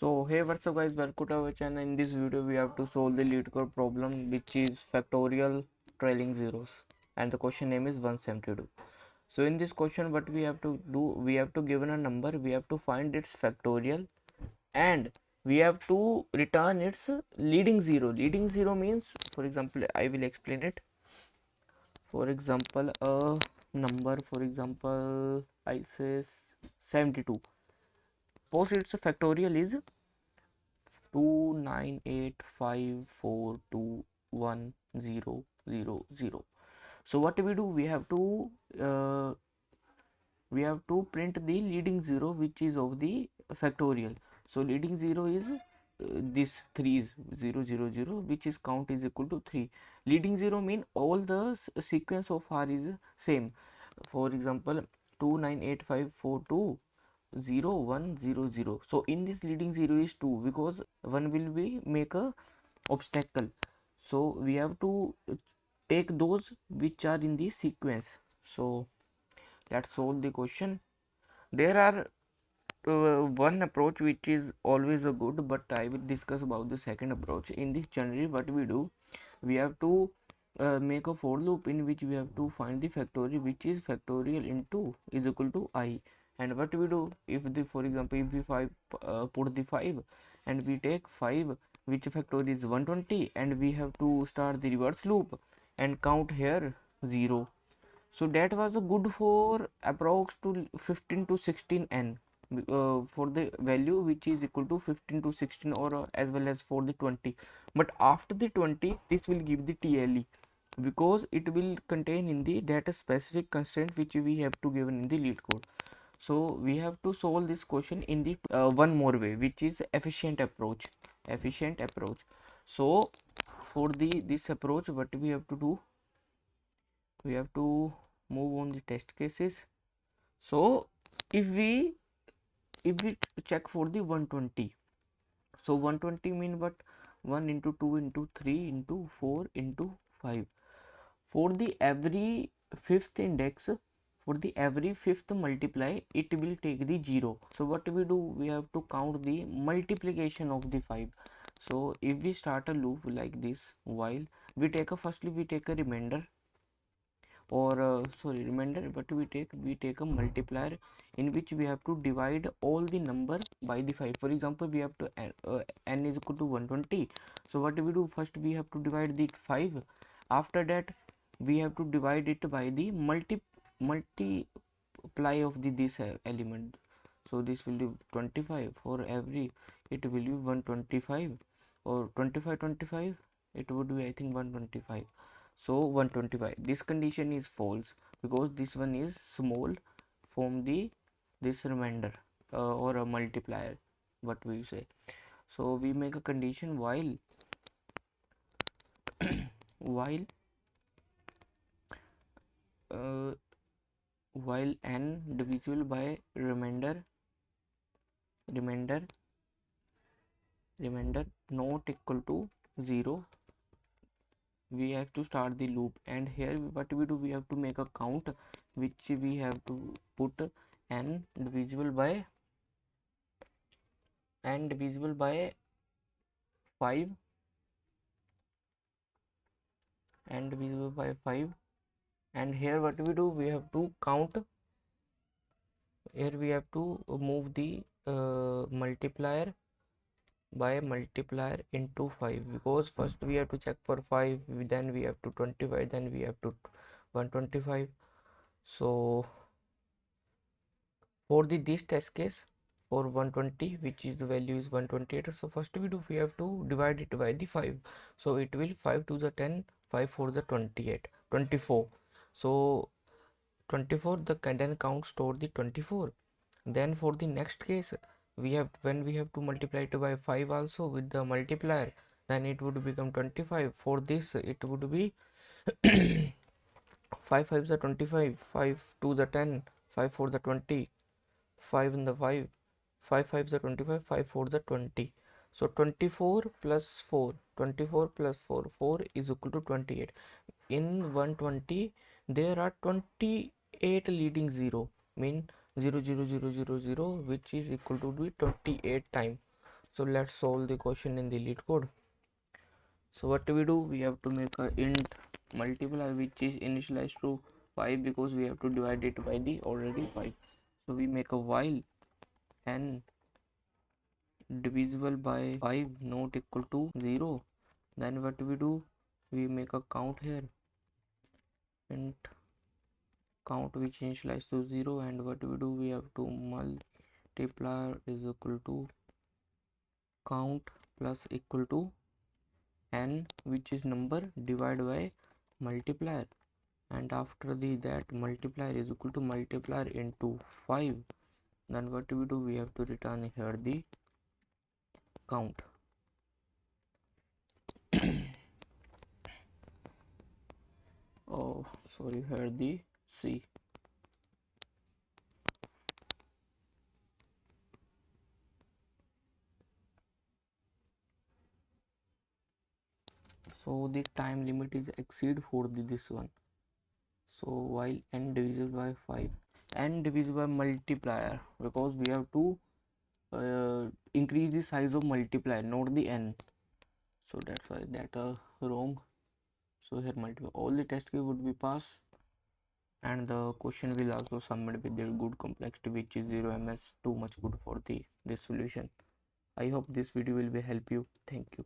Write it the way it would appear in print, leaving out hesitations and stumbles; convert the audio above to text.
So hey, what's up guys, welcome to our channel. In this video we have to solve the Leetcode problem, which is factorial trailing zeros, and the question name is 172. So in this question what we have to do, we have to given a number, we have to find its factorial, and we have to return its leading zero. Leading zero means, for example, I will explain it. For example, a number, for example, I say 72. Suppose its factorial is 298542100. So what we do, uh, we have to print the leading zero, which is of the factorial. So leading zero is this 3 is 000, which is count is equal to 3. Leading zero mean all the sequence of r is same. For example, 2985420 So in this leading zero is 2, because 1 will be make a obstacle. So we have to take those which are in the sequence. So let's solve the question. There are one approach which is always a good, but I will discuss about the second approach. In this generally what we do, we have to make a for loop in which we have to find the factorial, which is factorial into is equal to I. And what we do, if the, for example, if we put the 5 and we take 5, which factorial is 120, and we have to start the reverse loop and count here 0. So that was a good for approx to 15 to 16n, for the value which is equal to 15 to 16, or as well as for the 20. But after the 20 this will give the TLE, because it will contain in the data specific constraint which we have to given in the Leetcode. So we have to solve this question in the one more way, which is efficient approach. So for this approach, what we have to do, we have to move on the test cases. So if we check for the 120, so 120 mean what? 1 into 2 into 3 into 4 into 5. For the every fifth index, for the every fifth multiply, it will take the 0. So what we do, we have to count the multiplication of the 5. So if we start a loop like this, while we take a, firstly we take a remainder, or remainder, but we take a multiplier in which we have to divide all the number by the 5. For example, we have to n is equal to 120. So what we do, first we have to divide the 5. After that we have to divide it by the multiply of this element. So this will be 25. For every, it will be 125, or 25 it would be, I think, 125. So 125, this condition is false, because this one is small from the this remainder, or a multiplier, what we say. So we make a condition while while uh, while n divisible by remainder not equal to 0, we have to start the loop. And here what we do, we have to make a count, which we have to put n divisible by 5, and divisible by 5. And here what we do, we have to count, here we have to move the multiplier by multiplier into 5, because first we have to check for 5, then we have to 25, then we have to 125. So for this test case, for 120, which is the value is 128, so first we do, we have to divide it by the 5. So it will 5 to the 10, 5 for the 28, 24. So 24, the then count store the 24. Then for the next case, we have, when we have to multiply it by 5 also with the multiplier, then it would become 25. For this it would be 5 5 the 25, 5 to the 10, 5 for the 20, 5 in the 5, 5 5 the 25, 5 for the 20. So 24 plus 4, 24 plus 4, 4 is equal to 28. In 120 there are 28 leading 0, mean 0 0 0 0 0, which is equal to 28 time. So let's solve the question in the Leetcode. So what do? We have to make a int multiply which is initialized to 5 because we have to divide it by the already 5. So we make a while n divisible by 5 not equal to 0. Then what do? We make a count here, int count which initialized to 0, and what do? We have to multiplier is equal to count plus equal to n which is number divided by multiplier, and after that multiplier is equal to multiplier into 5. Then what do? We have to return here the count. Oh sorry, here the C. So the time limit is exceed for this one. So while n divisible by 5, n divisible by multiplier, because we have to increase the size of multiplier not the n, so that's why that wrong. So here multiply all the test case would be passed, and the question will also submit with their good complexity which is 0 ms, too much good for the this solution. I hope this video will be help you. Thank you.